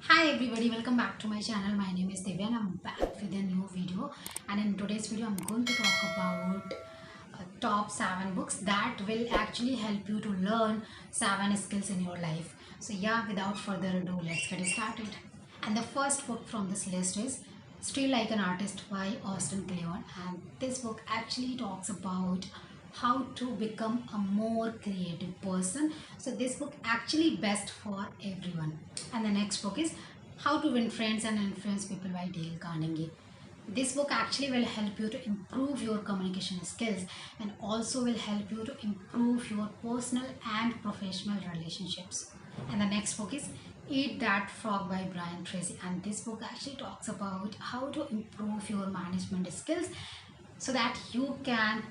Hi everybody, welcome back to my channel. My name is Divya and I'm back with a new video. And in today's video, I'm going to talk about top 7 books that will actually help you to learn 7 skills in your life. So yeah, without further ado, let's get started. And the first book from this list is Still Like an Artist by Austin Kleon. And this book actually talks about how to become a more creative person. So this book actually best for everyone. And the next book is How to Win Friends and Influence People by Dale Carnegie. This book actually will help you to improve your communication skills and also will help you to improve your personal and professional relationships. And the next book is Eat That Frog by Brian Tracy. And this book actually talks about how to improve your management skills so that you can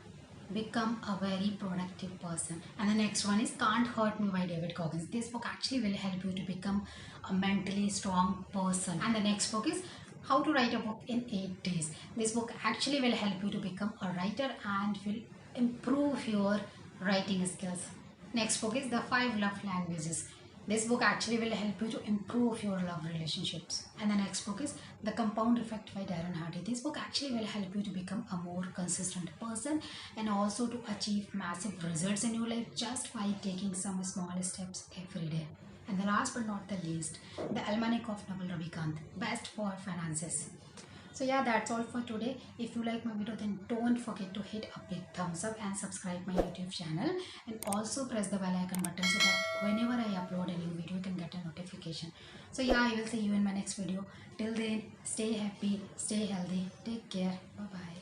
become a very productive person. And the next one is Can't Hurt Me by David Goggins. This book actually will help you to become a mentally strong person. And the next book is How to Write a Book in 8 Days. This book actually will help you to become a writer and will improve your writing skills. Next book is The 5 Love Languages. This book actually will help you to improve your love relationships. And the next book is The Compound Effect by Darren Hardy. This book actually will help you to become a more consistent person and also to achieve massive results in your life just by taking some small steps every day. And the last but not the least, The Almanac of Naval Ravikant, best for finances. So yeah, that's all for today. If you like my video, then don't forget to hit a big thumbs up and subscribe my YouTube channel, and also press the bell icon button so that whenever I upload a new video, you can get a notification. So yeah, I will see you in my next video. Till then, stay happy, stay healthy, take care, bye bye.